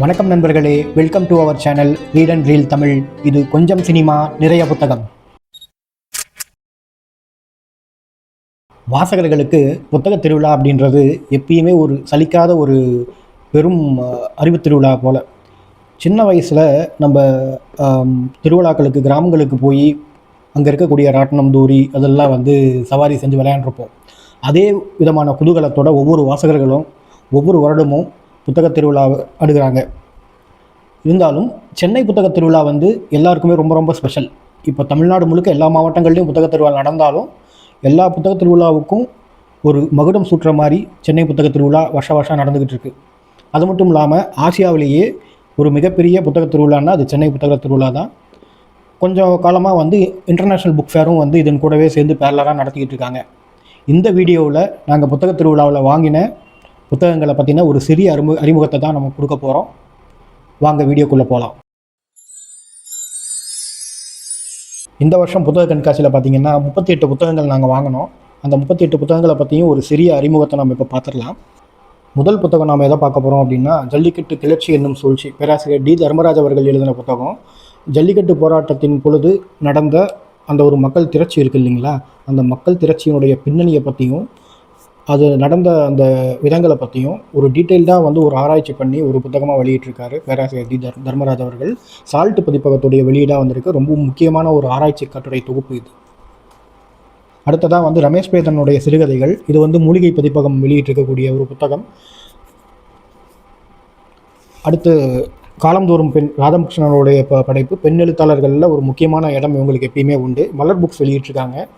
வணக்கம் நண்பர்களே, welcome to our channel Read and Reel Tamil. இது கொஞ்சம் சினிமா நிறைய புத்தகம். வாசகர்களுக்கு புத்தக திருவிழா அப்படின்றது எப்பயுமே ஒரு சலிக்காத ஒரு பெரும் அறிவு திருவிழா போல். சின்ன வயசில் நம்ம திருவிழாக்களுக்கு கிராமங்களுக்கு போய் அங்கே இருக்கக்கூடிய ராட்டினம் தூரி அதெல்லாம் சவாரி செஞ்சு விளையாண்டுருப்போம். அதே விதமான குதூகலத்தோட ஒவ்வொரு வாசகர்களும் ஒவ்வொரு வருடமும் புத்தக திருவிழா அடுகிறாங்க. இருந்தாலும் சென்னை புத்தக திருவிழா எல்லாருக்குமே ரொம்ப ரொம்ப ஸ்பெஷல். இப்போ தமிழ்நாடு முழுக்க எல்லா மாவட்டங்கள்லேயும் புத்தக திருவிழா நடந்தாலும் எல்லா புத்தக திருவிழாவுக்கும் ஒரு மகுடம் சூட்டுற மாதிரி சென்னை புத்தக திருவிழா வருஷம் நடந்துக்கிட்டு இருக்குது. அது மட்டும் இல்லாமல் ஆசியாவிலேயே ஒரு மிகப்பெரிய புத்தக திருவிழான்னா அது சென்னை புத்தக திருவிழா தான். கொஞ்சம் காலமாக இன்டர்நேஷ்னல் புக் ஃபேரும் இதன் கூடவே சேர்ந்து பேரலராக நடத்திக்கிட்டு இருக்காங்க. இந்த வீடியோவில் நாங்கள் புத்தக திருவிழாவில் வாங்கின புத்தகங்களை பற்றின ஒரு சிறிய அறிமுகத்தை தான் நம்ம கொடுக்க போகிறோம். வாங்க வீடியோக்குள்ளே போகலாம். இந்த வருஷம் புத்தக கண்காட்சியில் பார்த்திங்கன்னா 38 புத்தகங்கள் நாங்கள் வாங்கினோம். அந்த 38 புத்தகங்களை பற்றியும் ஒரு சிறிய அறிமுகத்தை நம்ம இப்போ பார்த்துடலாம். முதல் புத்தகம் நாம் எதை பார்க்க போகிறோம் அப்படின்னா, ஜல்லிக்கட்டு கிளர்ச்சி என்னும் சூழ்ச்சி. பேராசிரியர் டி தர்மராஜ் அவர்கள் எழுதின புத்தகம். ஜல்லிக்கட்டு போராட்டத்தின் பொழுது நடந்த அந்த ஒரு மக்கள் திரட்சி இருக்குது இல்லைங்களா, அந்த மக்கள் திரட்சியினுடைய பின்னணியை பற்றியும் அது நடந்த அந்த விதங்களை பற்றியும் ஒரு டீட்டெயில்டாக ஒரு ஆராய்ச்சி பண்ணி ஒரு புத்தகமாக வெளியிட்டிருக்காரு பேராசிரியர் டி தர்மராஜ் அவர்கள். சால்ட் பதிப்பகத்துடைய வெளியீடாக வந்திருக்கு. ரொம்ப முக்கியமான ஒரு ஆராய்ச்சி கட்டுரை தொகுப்பு இது. அடுத்ததாக ரமேஷ் பேதனுடைய சிறுகதைகள். இது மூலிகை பதிப்பகம் வெளியிட்டிருக்கக்கூடிய ஒரு புத்தகம். அடுத்து காலந்தோறும் பெண், ராதாகிருஷ்ணனுடைய படைப்பு. பெண் எழுத்தாளர்களில் ஒரு முக்கியமான இடம் இவங்களுக்கு எப்பயுமே உண்டு. மலர் புக்ஸ் வெளியிட்டிருக்காங்க.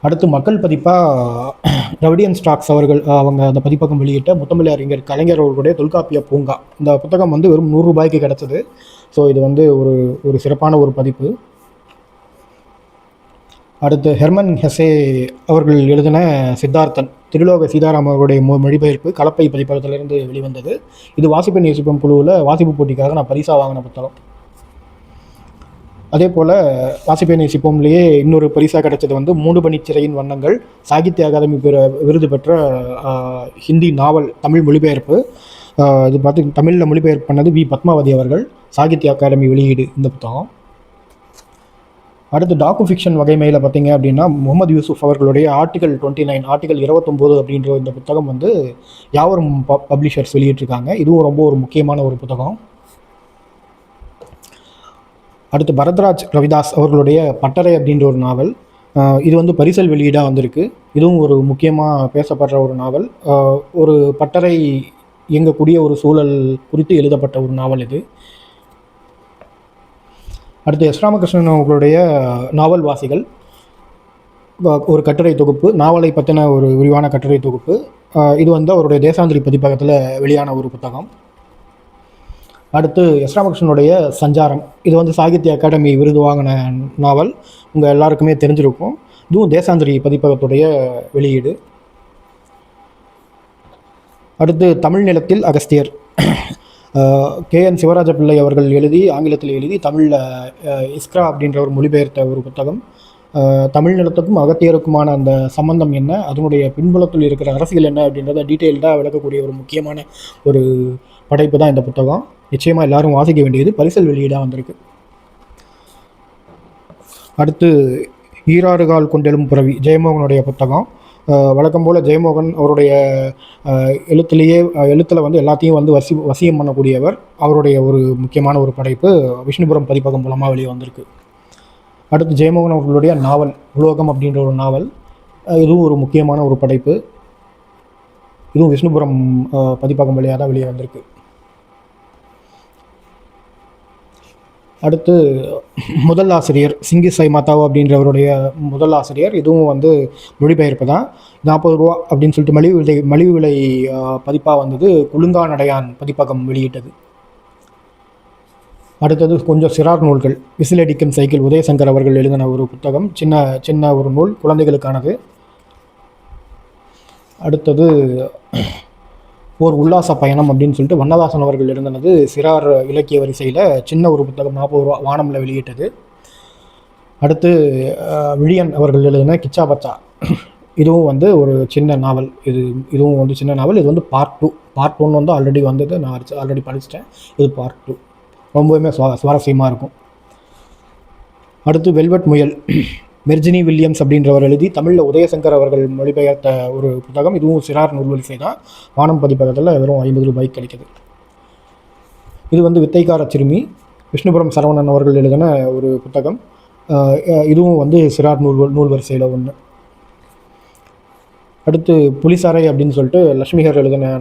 அடுத்து மக்கள் பதிப்பாக ரவுடியன் ஸ்டாக்ஸ் அவர்கள் அவங்க அந்த பதிப்பகம் வெளியிட்ட முத்தமிழ் அறிஞர் கலைஞர் அவர்களுடைய தொல்காப்பிய பூங்கா. இந்த புத்தகம் வெறும் 100 ரூபாய்க்கு கிடச்சிது. ஸோ இது ஒரு சிறப்பான ஒரு பதிப்பு. அடுத்து ஹெர்மன் ஹெசே அவர்கள் எழுதின சித்தார்த்தன், திருலோக சீதாராம் அவர்களுடைய மொழிபெயர்ப்பு கலப்பை பதிப்பகத்திலிருந்து வெளிவந்தது. இது வாசிப்பு நேசிப்பம் குழுவில் வாசிப்பு போட்டிக்காக நான் பரிசாக வாங்கின புத்தகம். அதே போல் வாசிப்பை நேசிப்போம்லேயே இன்னொரு பரிசாக கிடைச்சது 3 பனிச்சிறையின் வண்ணங்கள், சாகித்ய அகாதமி விருது பெற்ற ஹிந்தி நாவல் தமிழ் மொழிபெயர்ப்பு. இது தமிழில் மொழிபெயர்ப்பு பண்ணது வி பத்மாவதி அவர்கள். சாகித்ய அகாடமி வெளியீடு இந்த புத்தகம். அடுத்து டாக்கு ஃபிக்ஷன் வகைமையில் பார்த்திங்க அப்படின்னா, முகமது யூசுஃப் அவர்களுடைய ஆர்டிகல் 29 ஆர்டிகல் 29 அப்படின்ற இந்த புத்தகம் யாவரும் பப்ளிஷர்ஸ் வெளியிட்டிருக்காங்க. இதுவும் ரொம்ப ஒரு முக்கியமான ஒரு புத்தகம். அடுத்து பரத்ராஜ் ரவிதாஸ் அவர்களுடைய பட்டறை அப்படின்ற ஒரு நாவல். இது பரிசல் வெளியீடாக வந்திருக்கு. இதுவும் ஒரு முக்கியமாக பேசப்படுற ஒரு நாவல். ஒரு பட்டறை இயங்கக்கூடிய ஒரு சூழல் குறித்து எழுதப்பட்ட ஒரு நாவல் இது. அடுத்து எஸ் ராமகிருஷ்ணன் அவர்களுடைய நாவல் வாசிகள் ஒரு கட்டுரை தொகுப்பு, நாவலை பற்றின ஒரு விரிவான கட்டுரை தொகுப்பு. இது அவருடைய தேசாந்திரி பதிப்பகத்தில் வெளியான ஒரு புத்தகம். அடுத்து எஸ் ராமகிருஷ்ணனுடைய சஞ்சாரம். இது சாகித்ய அகாடமி விருது வாங்கின நாவல், உங்கள் எல்லாருக்குமே தெரிஞ்சிருக்கும். இதுவும் தேசாந்திரி பதிப்பகத்துடைய வெளியீடு. அடுத்து தமிழ் நிலத்தில் அகஸ்தியர், KN சிவராஜ பிள்ளை அவர்கள் எழுதி ஆங்கிலத்தில் எழுதி தமிழில் இஸ்க்ரா அப்படின்ற ஒரு மொழிபெயர்த்த ஒரு புத்தகம். தமிழ் நிலத்துக்கும் அகத்தியருக்குமான அந்த சம்பந்தம் என்ன, அதனுடைய பின்புலத்தில் இருக்கிற அரசியல் என்ன அப்படின்றத டீட்டெயில்டாக விளக்கக்கூடிய ஒரு முக்கியமான ஒரு படைப்பு தான் இந்த புத்தகம். நிச்சயமாக எல்லாரும் வாசிக்க வேண்டியது. பரிசல் வெளியீடாக வந்திருக்கு. அடுத்து ஈராறுகால் கொண்டெழும் புறவி, ஜெயமோகனுடைய புத்தகம். வழக்கம் போல் ஜெயமோகன் அவருடைய எழுத்தில் எல்லாத்தையும் வசியம் பண்ணக்கூடியவர். அவருடைய ஒரு முக்கியமான ஒரு படைப்பு விஷ்ணுபுரம் பதிப்பகம் மூலமாக வெளியே வந்திருக்கு. அடுத்து ஜெயமோகன் அவர்களுடைய நாவல் உலோகம் அப்படின்ற ஒரு நாவல். இதுவும் ஒரு முக்கியமான ஒரு படைப்பு. இதுவும் விஷ்ணுபுரம் பதிப்பகம் வழியாக தான் வெளியே வந்திருக்கு. அடுத்து முதல் ஆசிரியர் சிங்கி சாய் மாதாவ் அப்படின்றவருடைய முதல் ஆசிரியர். இதுவும் மொழிபெயர்ப்பு தான். 40 ரூபா அப்படின்னு சொல்லிட்டு மலிவு விலை பதிப்பாக குலுங்கா நடையான் பதிப்பகம் வெளியிட்டது. அடுத்தது கொஞ்சம் சிறார் நூல்கள். விசிலடிக்கும் சைக்கிள், உதயசங்கர் அவர்கள் எழுதின ஒரு புத்தகம். சின்ன ஒரு நூல், குழந்தைகளுக்கானது. அடுத்தது ஓர் உல்லாச பயணம் அப்படின்னு சொல்லிட்டு வண்ணதாசன் அவர்கள் எழுதினது சிறார் இலக்கிய வரிசையில் சின்ன ஒரு புத்தகம், 40 ரூபா, வானமில் வெளியிட்டது. அடுத்து விழியன் அவர்கள் எழுதின கிச்சா பச்சா, இதுவும் வந்து ஒரு சின்ன நாவல். இதுவும் வந்து சின்ன நாவல். இது வந்து பார்ட் 2. பார்ட் 1 வந்து ஆல்ரெடி வந்தது, நான் ஆல்ரெடி படிச்சிட்டேன். இது பார்ட் 2 ரொம்பவுமே சுவாரஸ்யமாக இருக்கும். அடுத்து வெல்வெட் முயல், மெர்ஜினி வில்லியம்ஸ் அப்படின்றவர் எழுதி தமிழில் உதயசங்கர் அவர்கள் மொழிபெயர்த்த ஒரு புத்தகம். இதுவும் சிறார் நூல்வரிசை தான். வானம் பதிப்பகத்தில் வெறும் 50 ரூபாய்க்கு கிடைக்கிது. இது வந்து வித்தைக்கார சிறுமி, விஷ்ணுபுரம் சரவணன் அவர்கள் எழுதின ஒரு புத்தகம். இதுவும் வந்து சிறார் நூல் வரிசையில் ஒன்று. அடுத்து புலிசாரை அப்படின்னு சொல்லிட்டு லட்சுமிகர் எழுதின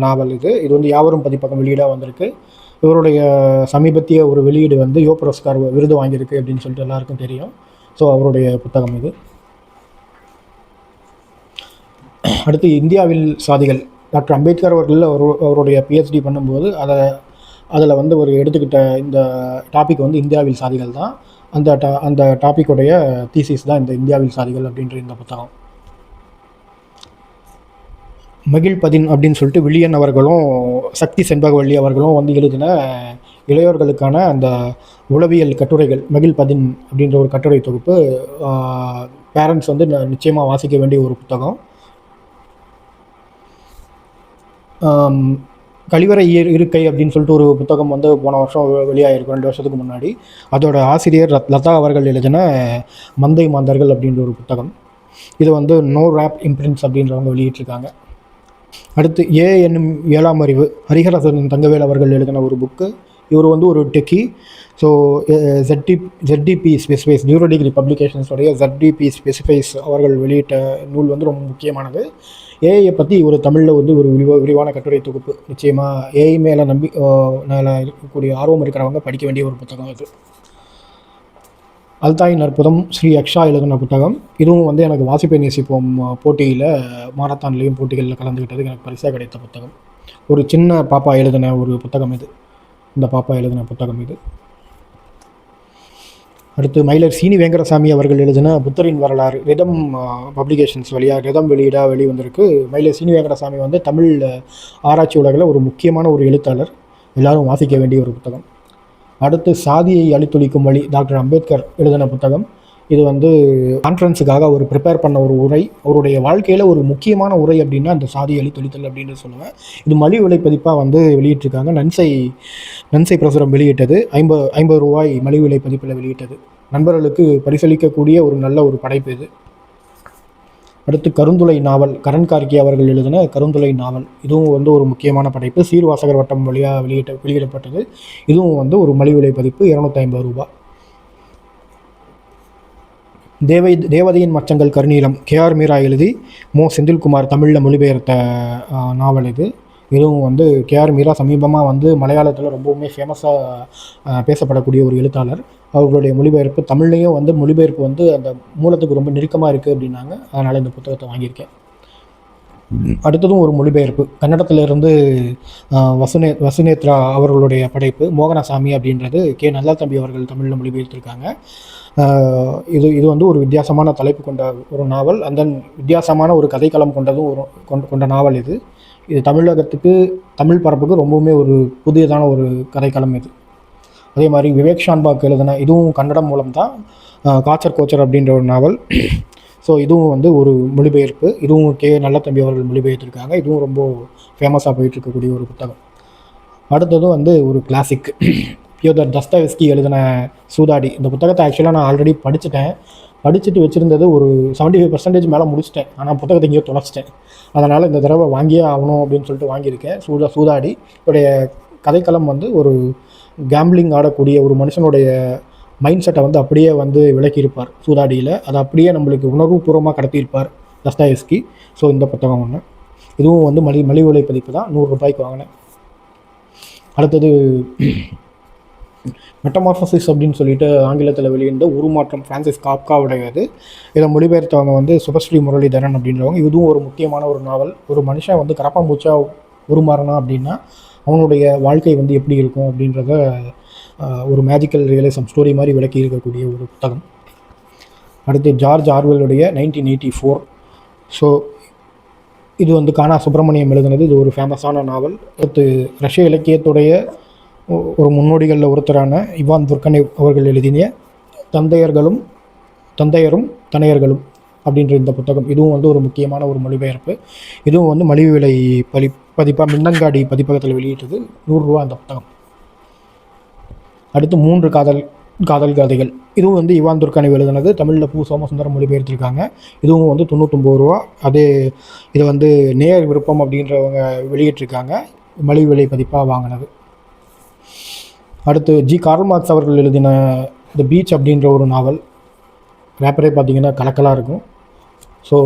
நாவல். இது வந்து யாவரும் பதிப்பகம் வெளியீடாக வந்திருக்கு. இவருடைய சமீபத்திய ஒரு வெளியீடு வந்து யோ புரஸ்கார் விருது வாங்கியிருக்கு அப்படின்னு சொல்லிட்டு எல்லாருக்கும் தெரியும். ஸோ அவருடைய புத்தகம் இது. அடுத்து இந்தியாவில் சாதிகள், டாக்டர் அம்பேத்கர் அவர்கள் அவருடைய பிஹெச்டி பண்ணும்போது அதில் வந்து ஒரு எடுத்துக்கிட்ட இந்த டாபிக் வந்து இந்தியாவில் சாதிகள் தான். அந்த டாப்பிக்குடைய தீசிஸ் தான் இந்த இந்தியாவில் சாதிகள் அப்படின்ற இந்த புத்தகம். மகிழ்பதின் அப்படின்னு சொல்லிட்டு வில்லியன் அவர்களும் சக்தி செண்பகவள்ளி அவர்களும் வந்து எழுதின இளையோர்களுக்கான அந்த உளவியல் கட்டுரைகள். மகிழ்பதின் அப்படின்ற ஒரு கட்டுரை தொகுப்பு பேரண்ட்ஸ் வந்து நிச்சயமாக வாசிக்க வேண்டிய ஒரு புத்தகம். கழிவறை இருக்கை அப்படின்னு சொல்லிட்டு ஒரு புத்தகம் வந்து போன வருஷம் வெளியாகிருக்கும், 2 வருஷத்துக்கு முன்னாடி. அதோட ஆசிரியர் லதா அவர்கள் எழுதின மந்தை மாந்தர்கள் அப்படின்ற ஒரு புத்தகம். இது வந்து நோ ரேப் இம்ப்ரிண்ட்ஸ் அப்படின்றவங்க வெளியிட்டிருக்காங்க. அடுத்து என்னும் 7ஆம் அறிவு, ஹரிஹரசன் தங்கவேல் அவர்கள் எழுதின ஒரு புக்கு. இவர் வந்து ஒரு techie. So ZDP specifies, neuro degree பப்ளிகேஷன்ஸோடைய ZDP ஸ்பெசிஃபைஸ் அவர்கள் வெளியிட்ட நூல் வந்து ரொம்ப முக்கியமானது. ஏஐயை பற்றி ஒரு தமிழில் வந்து ஒரு விரிவான கட்டுரை தொகுப்பு. நிச்சயமாக ஏஐ மேலே இருக்கக்கூடிய ஆர்வம் இருக்கிறவங்க படிக்க வேண்டிய ஒரு புத்தகம் இது. அல்தாயின் அற்புதம், ஸ்ரீ அக்ஷா எழுதின புத்தகம். இதுவும் வந்து எனக்கு வாசிப்பை நேசிப்போம் போட்டியில், மாரத்தான்லேயும் போட்டிகளில் கலந்துக்கிட்டதுக்கு எனக்கு பரிசாக கிடைத்த புத்தகம். ஒரு சின்ன பாப்பா எழுதின ஒரு புத்தகம் இது. இந்த பாப்பா எழுதின புத்தகம் இது. அடுத்து மயிலர் சீனி வெங்கடசாமி அவர்கள் எழுதின புத்தரின் வரலாறு, ரிதம் பப்ளிகேஷன்ஸ் வழியாக ரிதம் வெளிவந்திருக்கு. மயிலர் சீனி வெங்கடசாமி வந்து தமிழ் ஆராய்ச்சி உலகில் ஒரு முக்கியமான ஒரு எழுத்தாளர். எல்லாரும் வாசிக்க வேண்டிய ஒரு புத்தகம். அடுத்து சாதியை அழித்தொழிக்கும் வழி, டாக்டர் அம்பேத்கர் எழுதின புத்தகம். இது வந்து கான்ஃபரன்ஸுக்காக அவர் ப்ரிப்பேர் பண்ண ஒரு உரை. அவருடைய வாழ்க்கையில் ஒரு முக்கியமான உரை அப்படின்னா அந்த சாதி அழித்தொழித்தல் அப்படின்னு சொல்லுவேன். இது மலிவு விலை பதிப்பாக வந்து வெளியிட்டிருக்காங்க. நன்சை பிரசுரம் வெளியிட்டது. 50 ரூபாய் மலிவு விலை பதிப்பில் வெளியிட்டது. நண்பர்களுக்கு பரிசளிக்கக்கூடிய ஒரு நல்ல ஒரு படைப்பு இது. அடுத்து கருந்துளை நாவல், கரண் கார்கி அவர்கள் எழுதின கருந்துளை நாவல். இதுவும் வந்து ஒரு முக்கியமான படைப்பு. சீர்வாசகர் வட்டம் வழியாக வெளியிடப்பட்டது. இதுவும் வந்து ஒரு மலிவு விலை பதிப்பு, 250 ரூபாய். தேவதையின் மச்சங்கள் கருநீலம், KR மீரா எழுதி மோ செந்தில்குமார் தமிழில் மொழிபெயர்த்த நாவல் இது. இதுவும் வந்து KR மீரா சமீபமாக வந்து மலையாளத்தில் ரொம்பவுமே ஃபேமஸாக பேசப்படக்கூடிய ஒரு எழுத்தாளர். அவர்களுடைய மொழிபெயர்ப்பு தமிழ்லேயும் வந்து மொழிபெயர்ப்பு வந்து அந்த மூலத்துக்கு ரொம்ப நெருக்கமாக இருக்குது அப்படின்னாங்க. அதனால் இந்த புத்தகத்தை வாங்கியிருக்கேன். அடுத்ததும் ஒரு மொழிபெயர்ப்பு, கன்னடத்திலிருந்து வசுநேத்ரா அவர்களுடைய படைப்பு மோகனசாமி அப்படின்றது நல்லதம்பி அவர்கள் தமிழில் மொழிபெயர்த்திருக்காங்க. இது வந்து ஒரு வித்தியாசமான தலைப்பு கொண்ட ஒரு நாவல். அந்த வித்தியாசமான ஒரு கதைக்களம் கொண்ட நாவல் இது. தமிழகத்துக்கு, தமிழ் பரப்புக்கு ரொம்பவுமே ஒரு புதியதான ஒரு கதைக்களம் இது. அதே மாதிரி விவேக் ஷான்பாக் எழுதின, இதுவும் கன்னடம் மூலம்தான், காச்சர் கோச்சர் அப்படின்ற ஒரு நாவல். ஸோ இதுவும் வந்து ஒரு மொழிபெயர்ப்பு. இதுவும் நல்லதம்பி அவர்கள் மொழிபெயர்த்திருக்காங்க. இதுவும் ரொம்ப ஃபேமஸாக போயிட்டுருக்கக்கூடிய ஒரு புத்தகம். அடுத்ததும் வந்து ஒரு கிளாசிக், பியோதர் தஸ்தாவெஸ்கி எழுதின சூதாடி. இந்த புத்தகத்தை ஆக்சுவலாக நான் ஆல்ரெடி படிச்சுட்டு வச்சுருந்தது ஒரு 75% மேலே முடிச்சிட்டேன். ஆனால் புத்தகத்தை எங்கேயோ தொலைச்சிட்டேன். அதனால் இந்த தடவை வாங்கியே ஆகணும் அப்படின்னு சொல்லிட்டு வாங்கியிருக்கேன். சூதாடி உடைய கதைக்களம் வந்து ஒரு கேம்பிளிங் ஆடக்கூடிய ஒரு மனுஷனுடைய மைண்ட் செட்டை வந்து அப்படியே வந்து விளக்கியிருப்பார் சூதாடியில். அதை அப்படியே நம்மளுக்கு உணர்வுபூர்வமாக கடத்தியிருப்பார் தஸ்தாவெஸ்கி. ஸோ இந்த புத்தகம் ஒன்று. இதுவும் வந்து மலிவு விலை பதிப்பு தான், 100 ரூபாய்க்கு வாங்கினேன். அடுத்தது மெட்டமார்ஃபசிஸ் அப்படின்னு சொல்லிட்டு ஆங்கிலத்தில் வெளியிருந்த உருமாற்றம், ஃப்ரான்சிஸ் காப்காவுடையது. இதை மொழிபெயர்த்தவங்க வந்து சுபஸ்ரீ முரளிதரன் அப்படின்றவங்க. இதுவும் ஒரு முக்கியமான ஒரு நாவல். ஒரு மனுஷன் வந்து கரப்பாம்பூச்சாக உருமாறினா அப்படின்னா அவனுடைய வாழ்க்கை வந்து எப்படி இருக்கும் அப்படின்றத ஒரு மேஜிக்கல் ரியலிசம் ஸ்டோரி மாதிரி விளக்கி இருக்கக்கூடிய ஒரு புத்தகம். அடுத்து ஜார்ஜ் ஆர்வெல்லுடைய 1984. ஸோ இது வந்து கானா சுப்பிரமணியம் எழுதினது. இது ஒரு ஃபேமஸான நாவல். அடுத்து ரஷ்ய இலக்கியத்துடைய ஒரு முன்னோடிகளில் ஒருத்தரான இவான் துர்கனேவ் அவர்கள் எழுதிய தந்தையரும் தனையர்களும். அப்படின்ற இந்த புத்தகம், இதுவும் வந்து ஒரு முக்கியமான ஒரு மொழிபெயர்ப்பு. இதுவும் வந்து மலிவு விலை பதிப்பாக மின்னங்காடி பதிப்பகத்தில் வெளியிட்டது. 100 ரூபா அந்த புத்தகம். அடுத்து 3 காதல் கதைகள். இதுவும் வந்து இவான் துர்கானி எழுதுனது. தமிழில் பூ சோமசுந்தரம் மொழிபெயர்த்திருக்காங்க. இதுவும் வந்து 99 ரூபா. அதே இதை வந்து நேர் விருப்பம் அப்படின்றவங்க வெளியிட்டிருக்காங்க. மலிவு விலை பதிப்பாக வாங்கினது. அடுத்து கார்ல் மார்க்ஸ் அவர்கள் எழுதின த பீச் அப்படின்ற ஒரு நாவல். ரேப்பரே பார்த்திங்கன்னா கலக்கலாக இருக்கும். ஸோ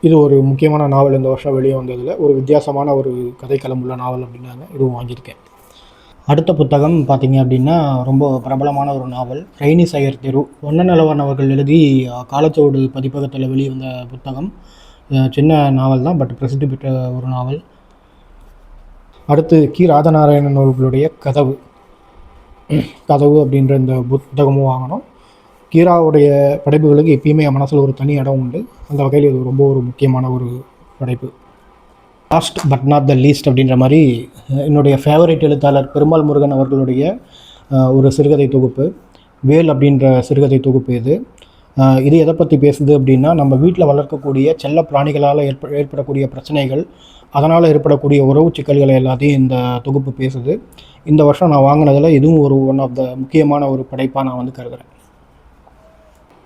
இது ஒரு முக்கியமான நாவல். இந்த வருஷம் வெளியே வந்ததில் ஒரு வித்தியாசமான ஒரு கதைக்களம் உள்ள நாவல் அப்படின்னாங்க. இதுவும் வாங்கியிருக்கேன். அடுத்த புத்தகம் பார்த்திங்க அப்படின்னா ரொம்ப பிரபலமான ஒரு நாவல், ரெய்னி சையர் தெரு. ஒன்னநலவன் அவர்கள் எழுதி காலச்சோடு பதிப்பகத்தில் வெளிவந்த புத்தகம். சின்ன நாவல் தான், பட் பிரசித்தி பெற்ற ஒரு நாவல். அடுத்து ராஜநாராயணன் அவர்களுடைய கதவு அப்படின்ற இந்த புத்தகமும் வாங்கணும். கீராவுடைய படைப்புகளுக்கு எப்பயுமே என் மனசில் ஒரு தனி இடம் உண்டு. அந்த வகையில் இது ரொம்ப ஒரு முக்கியமான ஒரு படைப்பு. Last but not the least அப்படின்ற மாதிரி என்னுடைய ஃபேவரட் எழுத்தாளர் பெருமாள் முருகன் அவர்களுடைய ஒரு சிறுகதை தொகுப்பு, வேல் அப்படின்ற சிறுகதை தொகுப்பு. இது எதை பற்றி பேசுது அப்படின்னா, நம்ம வீட்டில் வளர்க்கக்கூடிய செல்ல பிராணிகளால் ஏற்படக்கூடிய பிரச்சனைகள், அதனால் ஏற்படக்கூடிய உறவு சிக்கல்களை எல்லாத்தையும் இந்த தொகுப்பு பேசுது. இந்த வருஷம் நான் வாங்கினதில் இதுவும் ஒரு ஒன் ஆஃப் த முக்கியமான ஒரு படைப்பாக நான் வந்து கருதுகிறேன்.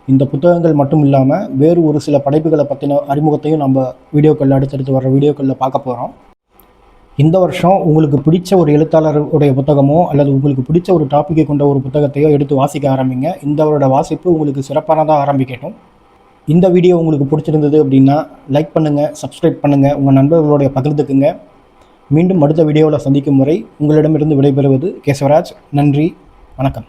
இந்த புத்தகங்கள் மட்டும் இல்லாமல் வேறு ஒரு சில படைப்புகளை பற்றின அறிமுகத்தையும் நம்ம வீடியோக்களில் அடுத்தடுத்து வர வீடியோக்களில் பார்க்க போகிறோம். இந்த வருஷம் உங்களுக்கு பிடிச்ச ஒரு எழுத்தாளருடைய புத்தகமோ அல்லது உங்களுக்கு பிடிச்ச ஒரு டாப்பிக்கை கொண்ட ஒரு புத்தகத்தையோ எடுத்து வாசிக்க ஆரம்பிங்க. இந்த வருட வாசிப்பு உங்களுக்கு சிறப்பானதாக ஆரம்பிக்கட்டும். இந்த வீடியோ உங்களுக்கு பிடிச்சிருந்தது அப்படின்னா லைக் பண்ணுங்கள், சப்ஸ்கிரைப் பண்ணுங்கள், உங்கள் நண்பர்களுடைய பகிர்ந்துக்குங்க. மீண்டும் அடுத்த வீடியோவில் சந்திக்கும் வரை உங்களிடமிருந்து விடைபெறுவது கேசவராஜ். நன்றி, வணக்கம்.